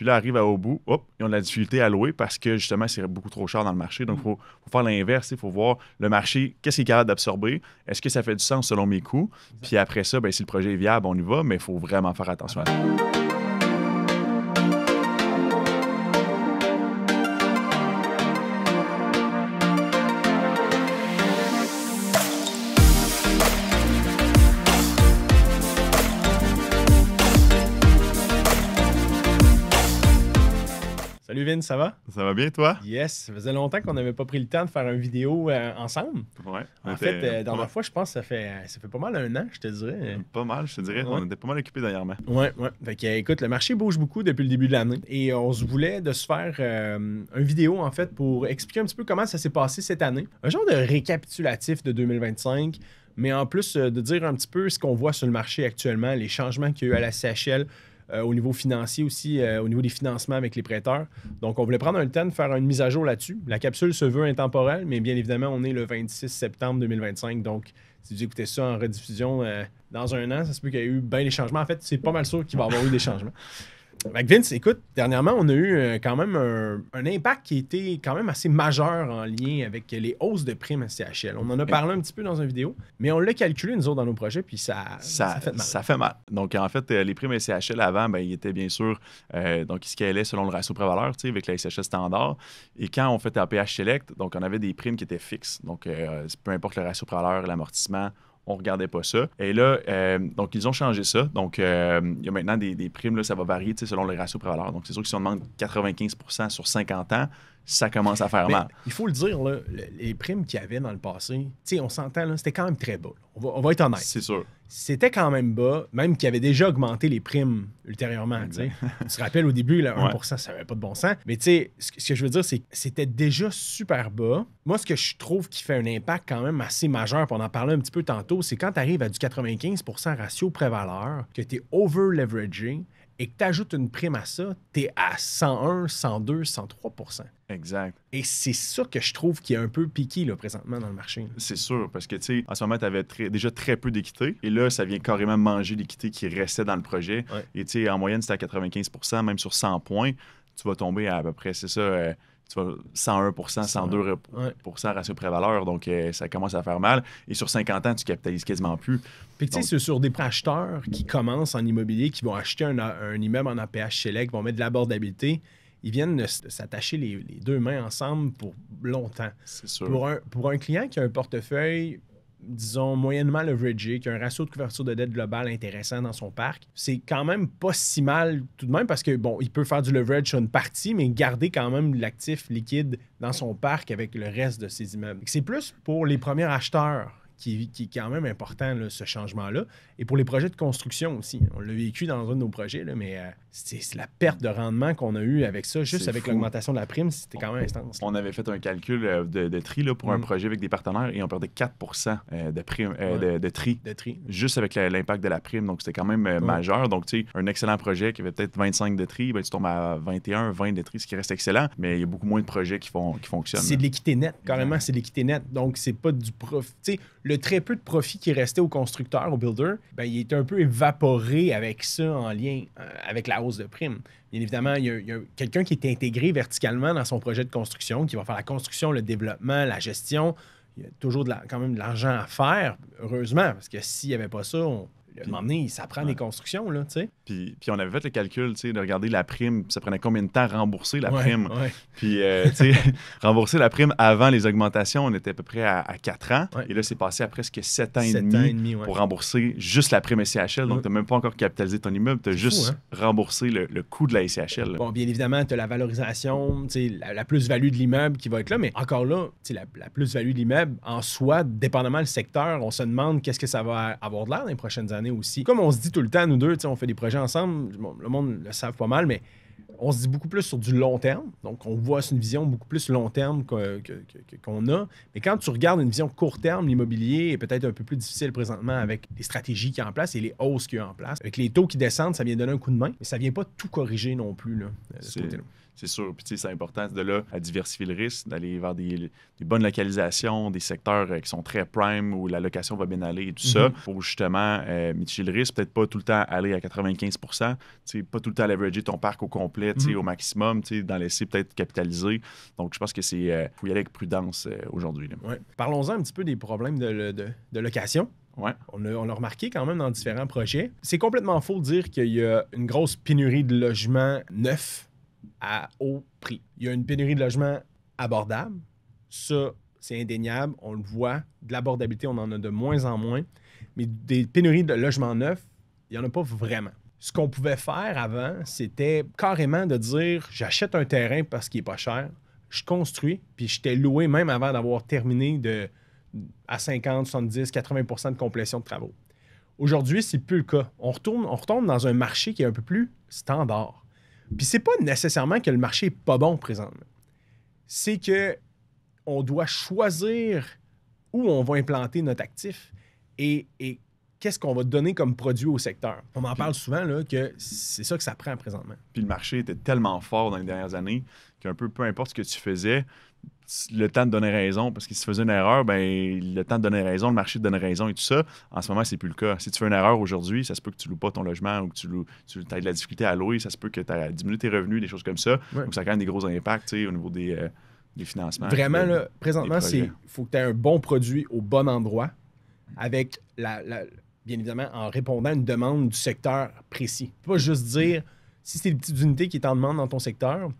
Puis là, arrive au bout, hop, ils ont de la difficulté à louer parce que justement, c'est beaucoup trop cher dans le marché. Donc, il faut faire l'inverse. Il faut voir le marché, qu'est-ce qu'il est capable d'absorber. Est-ce que ça fait du sens selon mes coûts? Puis après ça, ben, si le projet est viable, on y va, mais il faut vraiment faire attention à ça. Salut Vince, ça va? Ça va bien, toi? Yes, ça faisait longtemps qu'on n'avait pas pris le temps de faire une vidéo ensemble. Ouais. En fait, la dernière fois, je pense que ça fait pas mal un an, je te dirais. Pas mal, je te dirais. Ouais. On était pas mal occupés dernièrement. Ouais. Fait que, écoute, le marché bouge beaucoup depuis le début de l'année et on se voulait de se faire une vidéo, en fait, pour expliquer un petit peu comment ça s'est passé cette année. Un genre de récapitulatif de 2025, mais en plus de dire un petit peu ce qu'on voit sur le marché actuellement, les changements qu'il y a eu à la CHL, au niveau financier aussi, au niveau des financements avec les prêteurs. Donc, on voulait prendre un temps de faire une mise à jour là-dessus. La capsule se veut intemporelle, mais bien évidemment, on est le 26 septembre 2025. Donc, si vous écoutez ça en rediffusion dans un an, ça se peut qu'il y ait eu bien des changements. En fait, c'est pas mal sûr qu'il va y avoir eu des changements. Fait que Vince, écoute, dernièrement, on a eu quand même un impact qui était quand même assez majeur en lien avec les hausses de primes à CHL. On en a parlé un petit peu dans une vidéo, mais on l'a calculé, nous autres, dans nos projets, puis ça fait mal. Ça fait mal. Donc, en fait, les primes SCHL avant, ben, ils étaient bien sûr, donc, ils scalaient selon le ratio prix-valeur, tu sais, avec la SCHL standard. Et quand on fait APH Select, donc, on avait des primes qui étaient fixes. Donc, peu importe le ratio prix-valeur, l'amortissement, on ne regardait pas ça. Et là, donc, ils ont changé ça. Donc, il y a maintenant des primes, là, ça va varier selon les ratios prix-valeur. Donc, c'est sûr que si on demande 95 % sur 50 ans, ça commence à faire mal. Il faut le dire, là, les primes qu'il y avait dans le passé, on s'entend, là, c'était quand même très bas. On va être honnête. C'est sûr. C'était quand même bas, même qu'il avait déjà augmenté les primes ultérieurement. Tu te rappelles, au début, là, 1%, ça n'avait pas de bon sens. Mais ce que je veux dire, c'est que c'était déjà super bas. Moi, ce que je trouve qui fait un impact quand même assez majeur, puis on en parlait un petit peu tantôt, c'est quand tu arrives à du 95 % ratio prix-valeur, que tu es over-leveragé, et que tu ajoutes une prime à ça, tu es à 101, 102, 103 %. Exact. Et c'est ça que je trouve qui est un peu piqué là, présentement dans le marché. C'est sûr, parce que, tu sais, en ce moment, tu avais déjà très peu d'équité. Et là, ça vient carrément manger l'équité qui restait dans le projet. Ouais. Et, tu sais, en moyenne, c'était à 95 %, même sur 100 points, tu vas tomber à peu près, c'est ça, tu vas 101 %, 102 % ratio prix-valeur. Donc, ça commence à faire mal. Et sur 50 ans, tu capitalises quasiment plus. Puis, tu sais, c'est sur des acheteurs qui commencent en immobilier, qui vont acheter un immeuble en APH Select, qui vont mettre de l'abordabilité. Ils viennent de s'attacher les deux mains ensemble pour longtemps. C'est sûr. Pour un client qui a un portefeuille, disons, moyennement leveragé, qui a un ratio de couverture de dette globale intéressant dans son parc, c'est quand même pas si mal tout de même parce que, bon, il peut faire du leverage sur une partie, mais garder quand même l'actif liquide dans son parc avec le reste de ses immeubles. C'est plus pour les premiers acheteurs qui est quand même important, là, ce changement-là. Et pour les projets de construction aussi. On l'a vécu dans un de nos projets, là, mais c'est la perte de rendement qu'on a eue avec ça, juste avec l'augmentation de la prime, c'était quand même intense. On avait fait un calcul de tri là, pour un projet avec des partenaires et on perdait 4 % de prime, de tri. De tri. Juste avec l'impact de la prime. Donc, c'était quand même majeur. Donc, tu sais, un excellent projet qui avait peut-être 25 de tri, ben, tu tombes à 21, 20 de tri, ce qui reste excellent, mais il y a beaucoup moins de projets qui fonctionnent. C'est de l'équité nette, carrément, c'est de l'équité nette. Donc, c'est pas du profit. Tu sais, le très peu de profit qui restait aux constructeurs, aux builders, ben, il est un peu évaporé avec ça en lien avec la hausse de prime. Bien évidemment, il y a quelqu'un qui est intégré verticalement dans son projet de construction, qui va faire la construction, le développement, la gestion. Il y a toujours quand même de l'argent à faire, heureusement, parce que s'il n'y avait pas ça, à un moment donné, ça prend des constructions, là, tu sais. Puis on avait fait le calcul, tu sais, de regarder la prime, ça prenait combien de temps à rembourser la prime. Ouais. Puis, tu sais, rembourser la prime avant les augmentations, on était à peu près à 4 ans. Ouais. Et là, c'est passé à presque 7 ans et demi pour rembourser juste la prime SCHL. Donc, tu n'as même pas encore capitalisé ton immeuble, tu as juste remboursé le coût de la SCHL. Là. Bon, bien évidemment, tu as la valorisation, la plus-value de l'immeuble qui va être là, mais encore là, la plus-value de l'immeuble, en soi, dépendamment du secteur, on se demande qu'est-ce que ça va avoir de l'air dans les prochaines années aussi. Comme on se dit tout le temps, nous deux, on fait des projets ensemble, le monde le savent pas mal, mais on se dit beaucoup plus sur du long terme. Donc, on voit une vision beaucoup plus long terme qu'on a. Mais quand tu regardes une vision court terme, l'immobilier est peut-être un peu plus difficile présentement avec les stratégies qu'il y a en place et les hausses qu'il y a en place. Avec les taux qui descendent, ça vient donner un coup de main, mais ça vient pas tout corriger non plus, là, de ce côté-là. C'est sûr. Puis, tu sais, c'est important de là à diversifier le risque, d'aller vers des bonnes localisations, des secteurs qui sont très prime où la location va bien aller et tout ça pour justement mitiger le risque. Peut-être pas tout le temps aller à 95 %, tu sais, pas tout le temps leverager ton parc au complet projet au maximum, d'en laisser peut-être capitaliser. Donc, je pense que c'est faut y aller avec prudence aujourd'hui. Ouais. Parlons-en un petit peu des problèmes de location. Ouais. On l'a remarqué quand même dans différents projets. C'est complètement faux de dire qu'il y a une grosse pénurie de logements neufs à haut prix. Il y a une pénurie de logements abordables. Ça, c'est indéniable. On le voit. De l'abordabilité, on en a de moins en moins. Mais des pénuries de logements neufs, il n'y en a pas vraiment. Ce qu'on pouvait faire avant, c'était carrément de dire « J'achète un terrain parce qu'il n'est pas cher, je construis, puis je t'ai loué même avant d'avoir terminé à 50, 70, 80 % de complétion de travaux. » Aujourd'hui, c'est plus le cas. On retombe dans un marché qui est un peu plus standard. Puis c'est pas nécessairement que le marché n'est pas bon présentement. C'est que on doit choisir où on va implanter notre actif et qu'est-ce qu'on va donner comme produit au secteur. On en parle souvent, là, que c'est ça que ça prend présentement. Puis le marché était tellement fort dans les dernières années qu'un peu importe ce que tu faisais, le temps de donner raison, parce que si tu faisais une erreur, ben le temps de donner raison, le marché de donner raison et tout ça, en ce moment, c'est plus le cas. Si tu fais une erreur aujourd'hui, ça se peut que tu loues pas ton logement ou que tu aies de la difficulté à louer, ça se peut que tu aies diminué tes revenus, des choses comme ça. Ouais. Donc ça a quand même des gros impacts au niveau des financements. Vraiment, là, présentement, il faut que tu aies un bon produit au bon endroit avec bien évidemment, en répondant à une demande du secteur précis. Pas juste dire, si c'est des petites unités qui est en demande dans ton secteur,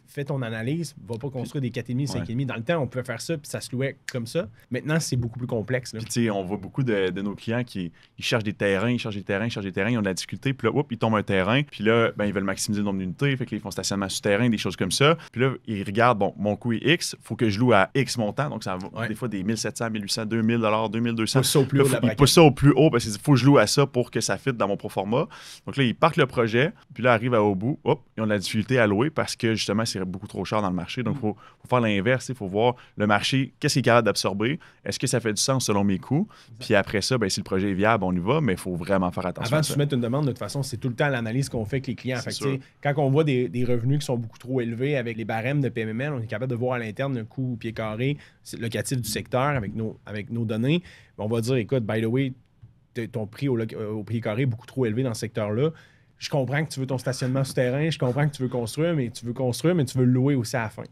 fais ton analyse, va pas construire des 4,5, 5,5. Dans le temps, on pouvait faire ça, puis ça se louait comme ça. Maintenant, c'est beaucoup plus complexe. Puis, tu sais, on voit beaucoup de nos clients qui ils cherchent des terrains, ils ont de la difficulté, puis là, ils tombent un terrain, puis là, ben, ils veulent maximiser le nombre d'unités, fait qu'ils font stationnement souterrain, des choses comme ça. Puis là, ils regardent, bon, mon coût est X, il faut que je loue à X montant, donc ça va des fois des 1700, 1800, 2000 2200. Pousse ça au plus haut. Ils poussent ça au plus haut, parce qu'il faut que je loue à ça pour que ça fitte dans mon proforma. Donc là, ils partent le projet, puis là, arrivent au bout, ils ont de la difficulté à louer parce que justement, c'est beaucoup trop cher dans le marché. Donc, il faut faire l'inverse. Il faut voir le marché, qu'est-ce qu'il est capable d'absorber. Est-ce que ça fait du sens selon mes coûts? Puis après ça, ben, si le projet est viable, on y va, mais il faut vraiment faire attention. Avant de soumettre une demande, de toute façon, c'est tout le temps l'analyse qu'on fait avec les clients. Fait que, quand on voit des revenus qui sont beaucoup trop élevés avec les barèmes de PMML, on est capable de voir à l'interne le coût au pied carré locatif du secteur avec nos données. On va dire, écoute, by the way, ton prix au pied carré est beaucoup trop élevé dans ce secteur-là. Je comprends que tu veux ton stationnement souterrain, je comprends que tu veux construire, mais tu veux le louer aussi à la fin.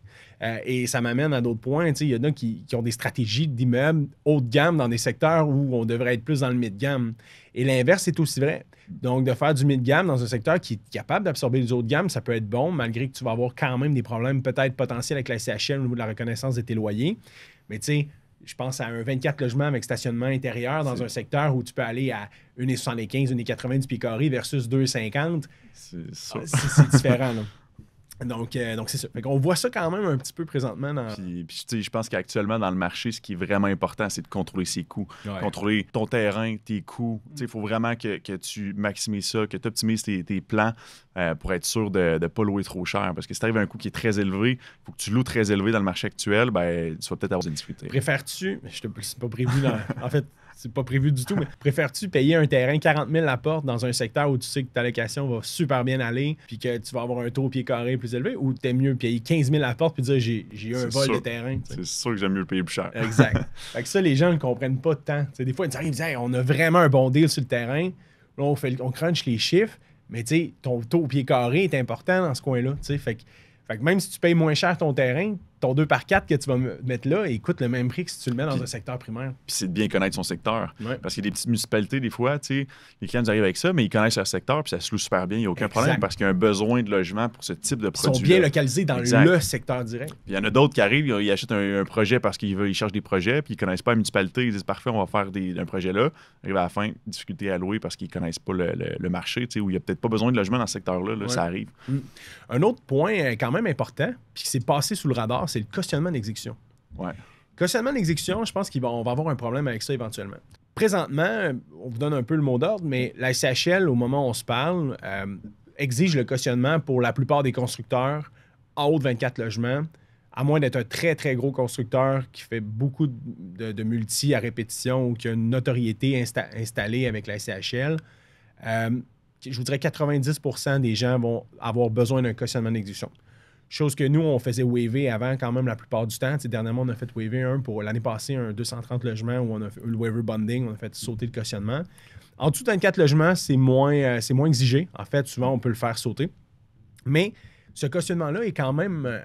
Et ça m'amène à d'autres points. Il y en a qui ont des stratégies d'immeubles haut de gamme dans des secteurs où on devrait être plus dans le mid-gamme. Et l'inverse est aussi vrai. Donc, de faire du mid-gamme dans un secteur qui est capable d'absorber les haut de gamme, ça peut être bon, malgré que tu vas avoir quand même des problèmes peut-être potentiels avec la SCHL au niveau de la reconnaissance de tes loyers. Mais tu sais, je pense à un 24 logements avec stationnement intérieur dans un secteur où tu peux aller à 1,75, 1,80 du pied carré versus 2,50. C'est différent, là. Donc c'est ça. Fait qu'on voit ça quand même un petit peu présentement. Puis je pense qu'actuellement, dans le marché, ce qui est vraiment important, c'est de contrôler ses coûts. Ouais. Contrôler ton terrain, tes coûts. Il faut vraiment que tu maximises ça, que tu optimises tes plans pour être sûr de ne pas louer trop cher. Parce que si tu arrives à un coût qui est très élevé, il faut que tu loues très élevé dans le marché actuel, ben, tu vas peut-être avoir des difficultés. Préfères-tu, c'est pas prévu en fait, c'est pas prévu du tout, mais préfères-tu payer un terrain 40 000 la porte dans un secteur où tu sais que ta location va super bien aller puis que tu vas avoir un taux au pied carré plus élevé, ou t'aimes mieux payer 15 000 la porte puis dire j'ai eu un vol de terrain? T'sais. C'est sûr que j'aime mieux le payer plus cher. Exact. Fait que ça, les gens ne comprennent pas tant. T'sais, des fois, ils disent hey, on a vraiment un bon deal sur le terrain. Là, on crunch les chiffres, mais ton taux au pied carré est important dans ce coin-là. Fait que même si tu payes moins cher ton terrain, ton 2x4 que tu vas mettre là, il coûte le même prix que si tu le mets dans un secteur primaire. Puis c'est de bien connaître son secteur. Ouais. Parce qu'il y a des petites municipalités, des fois, les clients nous arrivent avec ça, mais ils connaissent leur secteur, puis ça se loue super bien. Il n'y a aucun problème parce qu'il y a un besoin de logement pour ce type de produit. Ils sont bien localisés dans le secteur direct. Puis il y en a d'autres qui arrivent, ils achètent un projet parce qu'ils cherchent des projets, puis ils ne connaissent pas la municipalité. Ils disent parfait, on va faire un projet là. Arrive à la fin, difficulté à louer parce qu'ils ne connaissent pas le marché, où il n'y a peut-être pas besoin de logement dans ce secteur-là. Là, ça arrive. Un autre point quand même important, puis qui s'est passé sous le radar, c'est le cautionnement d'exécution. Ouais. Cautionnement d'exécution, je pense qu'on va avoir un problème avec ça éventuellement. Présentement, on vous donne un peu le mot d'ordre, mais la SCHL, au moment où on se parle, exige le cautionnement pour la plupart des constructeurs en haut de 24 logements, à moins d'être un très, très gros constructeur qui fait beaucoup de multi à répétition ou qui a une notoriété installée avec la SCHL. Je vous dirais 90% des gens vont avoir besoin d'un cautionnement d'exécution. Chose que nous, on faisait waiver avant quand même la plupart du temps. Dernièrement, on a fait waiver pour l'année passée, un 230 logements où on a fait le waiver bonding, on a fait sauter le cautionnement. En dessous de 24 logements, c'est moins exigé. En fait, souvent, on peut le faire sauter. Mais ce cautionnement-là est quand même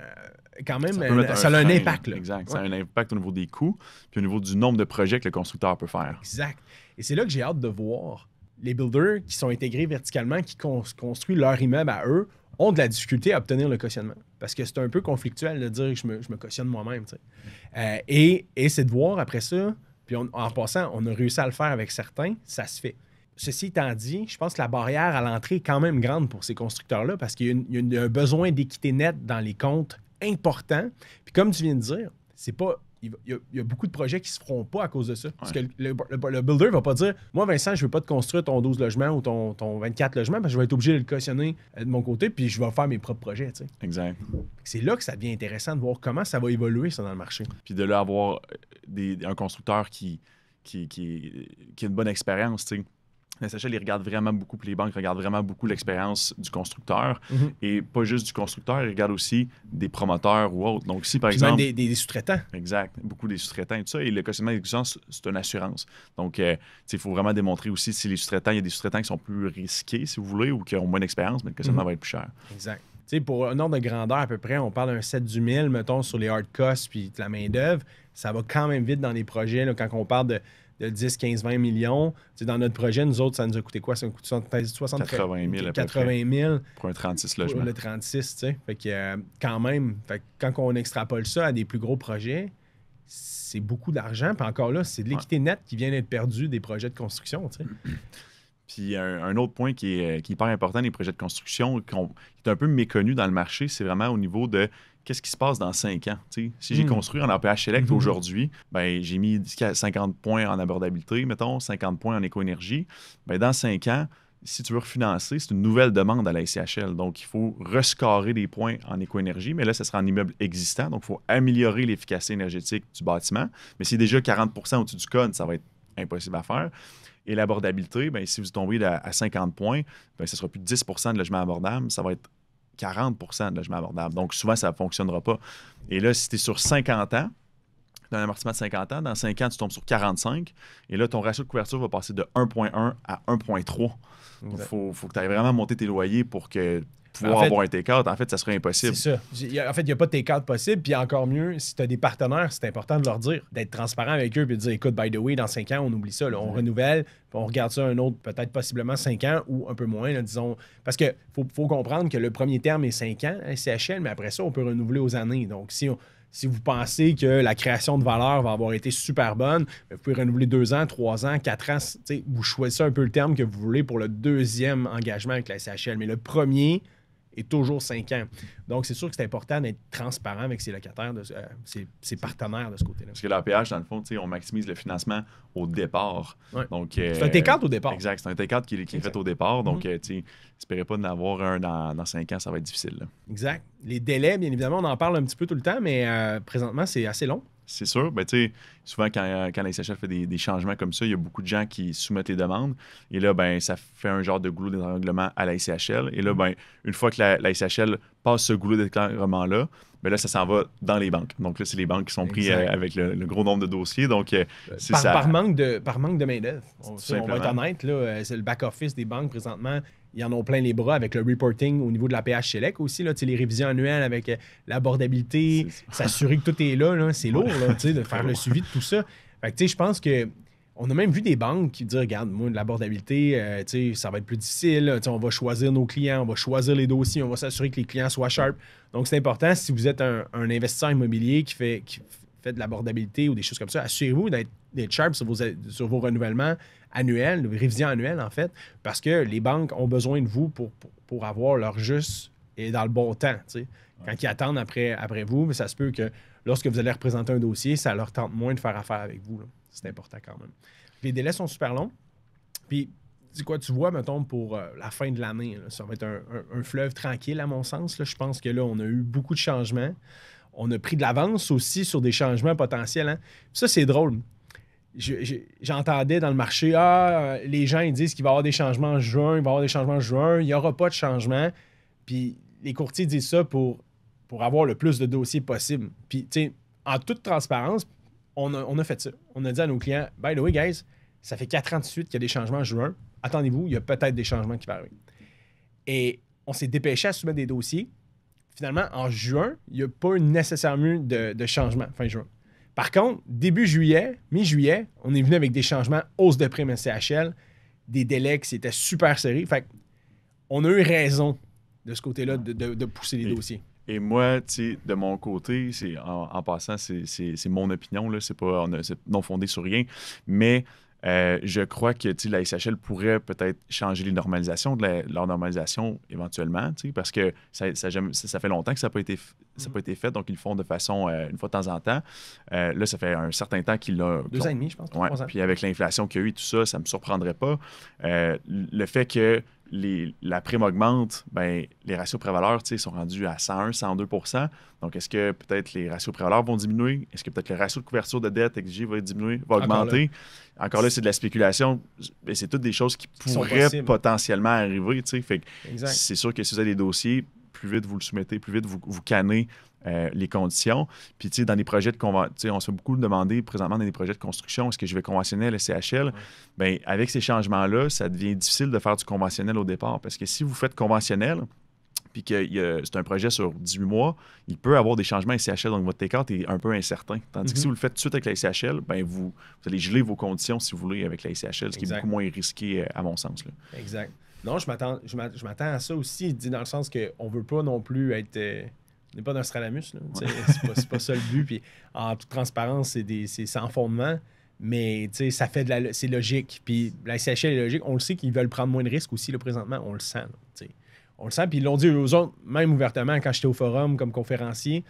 ça a un frein, impact. Là. Exact. Ouais. Ça a un impact au niveau des coûts puis au niveau du nombre de projets que le constructeur peut faire. Exact. Et c'est là que j'ai hâte de voir les builders qui sont intégrés verticalement, qui construisent leur immeuble à eux, ont de la difficulté à obtenir le cautionnement. Parce que c'est un peu conflictuel de dire que je me cautionne moi-même. Et c'est de voir après ça, puis en passant, on a réussi à le faire avec certains, ça se fait. Ceci étant dit, je pense que la barrière à l'entrée est quand même grande pour ces constructeurs-là parce qu'il y a un besoin d'équité nette dans les comptes important. Puis comme tu viens de dire, c'est pas... Il y a beaucoup de projets qui ne se feront pas à cause de ça. Parce que le builder ne va pas dire « Moi, Vincent, je ne veux pas te construire ton 12 logements ou ton 24 logements parce que je vais être obligé de le cautionner de mon côté puis je vais faire mes propres projets. » Exact. C'est là que ça devient intéressant de voir comment ça va évoluer ça dans le marché. Puis de là avoir un constructeur qui a une bonne expérience, tu sais. La SHL, ils regardent vraiment beaucoup, puis les banques regardent vraiment beaucoup l'expérience du constructeur. Et pas juste du constructeur, ils regardent aussi des promoteurs ou autres. Donc, si par exemple. Même des sous-traitants. Exact. Beaucoup des sous-traitants et tout ça. Et le cautionnement d'exécution, c'est une assurance. Donc, il faut vraiment démontrer aussi si les sous-traitants, il y a des sous-traitants qui sont plus risqués, si vous voulez, ou qui ont moins d'expérience, mais le cautionnement va être plus cher. Exact. Tu sais, pour un ordre de grandeur à peu près, on parle d'un 7 du 1000, mettons, sur les hard costs puis de la main-d'œuvre. Ça va quand même vite dans les projets. Là, quand on parle de 10, 15, 20 millions. T'sais, dans notre projet, nous autres, ça nous a coûté quoi? Ça nous coûte 60, 80 000 80 000 pour un 36 logements. Pour le 36, tu sais. Fait que quand même, quand on extrapole ça à des plus gros projets, c'est beaucoup d'argent. Puis encore là, c'est de l'équité nette qui vient d'être perdue des projets de construction, tu sais. Puis un autre point qui est hyper important des projets de construction, qui est un peu méconnu dans le marché, c'est vraiment au niveau de qu'est-ce qui se passe dans 5 ans. T'sais, si j'ai construit en APH Select aujourd'hui, ben, j'ai mis 50 points en abordabilité, mettons, 50 points en éco-énergie. Ben, dans 5 ans, si tu veux refinancer, c'est une nouvelle demande à la SCHL. Donc, il faut rescorer des points en éco-énergie, mais là, ça sera en immeuble existant. Donc, il faut améliorer l'efficacité énergétique du bâtiment. Mais si déjà 40 au-dessus du code, ça va être impossible à faire. Et l'abordabilité, ben, si vous tombez à 50 points, ben, ce sera plus de 10 de logements abordables, ça va être 40 de logements abordables. Donc, souvent, ça ne fonctionnera pas. Et là, si tu es sur 50 ans, dans un amortissement de 50 ans, dans 5 ans, tu tombes sur 45. Et là, ton ratio de couverture va passer de 1,1 à 1,3. Il faut que tu ailles vraiment monter tes loyers pour pouvoir avoir un take-out. En fait, ça serait impossible. C'est ça. En fait, il n'y a pas de take-out possible. Puis encore mieux, si tu as des partenaires, c'est important de leur dire, d'être transparent avec eux et de dire, écoute, by the way, dans 5 ans, on oublie ça. Là, on renouvelle, puis on regarde ça un autre, peut-être possiblement 5 ans ou un peu moins, là, disons. Parce qu'il faut comprendre que le premier terme est 5 ans, SCHL, mais après ça, on peut renouveler aux années. Donc, si vous pensez que la création de valeur va avoir été super bonne, vous pouvez renouveler 2 ans, 3 ans, 4 ans. Vous choisissez un peu le terme que vous voulez pour le deuxième engagement avec la SCHL. Mais le premier est toujours 5 ans. Donc, c'est sûr que c'est important d'être transparent avec ses locataires, ses partenaires de ce côté-là. Parce que l'APH, dans le fond, on maximise le financement au départ. Ouais. Donc, c'est un take-out au départ. Exact. C'est un take-out qui est fait au départ. Donc, espérez pas d'en avoir un dans 5 ans, ça va être difficile. Là. Exact. Les délais, bien évidemment, on en parle un petit peu tout le temps, mais présentement, c'est assez long. C'est sûr. Ben, souvent, quand la SCHL fait des changements comme ça, il y a beaucoup de gens qui soumettent les demandes. Et là, ben, ça fait un genre de goulot d'étranglement à la SCHL. Et là, ben, une fois que la SCHL passe ce goulot d'étranglement-là, ben là, ça s'en va dans les banques. Donc là, c'est les banques qui sont prises avec le gros nombre de dossiers. Donc, par manque de main-d'œuvre. On va être honnête, là, c'est le back-office des banques présentement. Ils en ont plein les bras avec le reporting au niveau de la PH Select aussi, là, les révisions annuelles avec l'abordabilité, s'assurer que tout est là, c'est lourd là, de faire le suivi de tout ça. Fait que, je pense que on a même vu des banques qui disent, regarde, moi, l'abordabilité, ça va être plus difficile. Là, on va choisir nos clients, on va choisir les dossiers, on va s'assurer que les clients soient sharp. Donc, c'est important, si vous êtes un investisseur immobilier qui fait de l'abordabilité ou des choses comme ça, assurez-vous d'être sharp sur vos renouvellements annuels, révisions annuelles, en fait, parce que les banques ont besoin de vous pour avoir leur juste et dans le bon temps. T'sais. Quand ils attendent après vous, ça se peut que lorsque vous allez représenter un dossier, ça leur tente moins de faire affaire avec vous. Là. C'est important quand même. Les délais sont super longs. Puis, tu vois, mettons, pour la fin de l'année, là, ça va être un fleuve tranquille, à mon sens. Là. Je pense que là, on a eu beaucoup de changements. On a pris de l'avance aussi sur des changements potentiels. Hein. Ça, c'est drôle. J'entendais dans le marché, les gens ils disent qu'il va y avoir des changements en juin, il n'y aura pas de changement. Puis les courtiers disent ça pour avoir le plus de dossiers possible. Puis, tu sais, en toute transparence, on a fait ça. On a dit à nos clients, by the way, guys, ça fait 4 ans de suite qu'il y a des changements en juin. Attendez-vous, il y a peut-être des changements qui vont arriver. Et on s'est dépêché à soumettre des dossiers. Finalement, en juin, il n'y a pas eu nécessairement eu de changement, fin juin. Par contre, début juillet, mi-juillet, on est venu avec des changements, hausse de prime SCHL, des délais qui étaient super serrés. Fait on a eu raison de ce côté-là de pousser les dossiers. Et moi, tu sais, de mon côté, en passant, c'est mon opinion, là, c'est non fondé sur rien, mais je crois que la SCHL pourrait peut-être changer les normalisations, leur normalisation éventuellement, parce que ça fait longtemps que ça n'a pas été fait, donc ils le font de façon une fois de temps en temps. Là, ça fait un certain temps qu'ils l'ont. 2 ans et demi, je pense. Ouais, puis avec l'inflation qu'il y a eu et tout ça, ça ne me surprendrait pas. Le fait que la prime augmente, ben, les ratios pré-valeurs sont rendus à 101, 102 %. Donc, est-ce que peut-être les ratios pré-valeurs vont diminuer? Est-ce que peut-être le ratio de couverture de dette exigé va diminuer, va augmenter? Encore là, c'est de la spéculation. Mais c'est toutes des choses qui pourraient potentiellement arriver. Fait que c'est sûr que si vous avez des dossiers, plus vite vous le soumettez, plus vite vous cannez les conditions. Puis, tu sais, dans les projets de convention, on se fait beaucoup demander présentement dans des projets de construction, est-ce que je vais conventionner le CHL? Bien, avec ces changements-là, ça devient difficile de faire du conventionnel au départ. Parce que si vous faites conventionnel, puis que c'est un projet sur 18 mois, il peut avoir des changements SCHL, donc votre take-out est un peu incertain. Tandis que si vous le faites tout de suite avec la SCHL, ben vous allez geler vos conditions, si vous voulez, avec la SCHL, ce qui est beaucoup moins risqué, à mon sens. Là. Exact. Non, je m'attends à ça aussi, dans le sens qu'on ne veut pas non plus être... on n'est pas Nostradamus, là. C'est pas ça le but. Puis, en toute transparence, c'est sans fondement. Mais ça fait c'est logique. Puis la SCHL est logique. On le sait qu'ils veulent prendre moins de risques aussi là, présentement. On le sent. Là, on le sent. Puis ils l'ont dit aux autres, même ouvertement, quand j'étais au forum comme conférencier,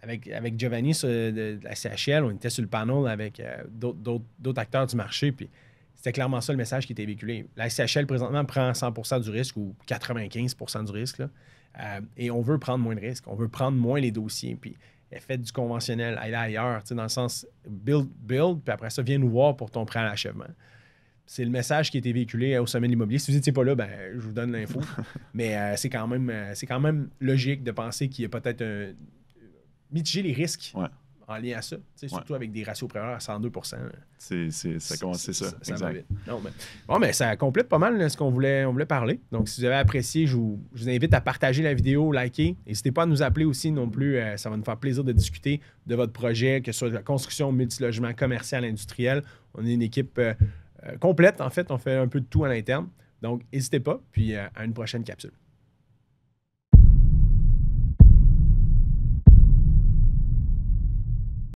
avec Giovanni de la SCHL, on était sur le panel avec d'autres acteurs du marché. Puis c'était clairement ça le message qui était véhiculé. La SCHL, présentement, prend 100 du risque ou 95 du risque. Là. Et on veut prendre moins de risques. On veut prendre moins les dossiers. Puis faites du conventionnel, allez ailleurs, dans le sens build, puis après ça, viens nous voir pour ton prêt à l'achèvement. C'est le message qui a été véhiculé au sommet de l'immobilier. Si vous n'étiez pas là, ben, je vous donne l'info. Mais c'est quand même logique de penser qu'il y a peut-être mitiger les risques en lien à ça, surtout avec des ratios pré-valeurs à 102 %. Ça commence, c'est ça. Exact. Mais ça complète pas mal ce qu'on voulait parler. Donc, si vous avez apprécié, je vous invite à partager la vidéo, liker. N'hésitez pas à nous appeler aussi non plus. Ça va nous faire plaisir de discuter de votre projet, que ce soit de la construction, multilogement, commercial, industriel. On est une équipe complète, en fait. On fait un peu de tout à l'interne. Donc, n'hésitez pas. Puis, à une prochaine capsule.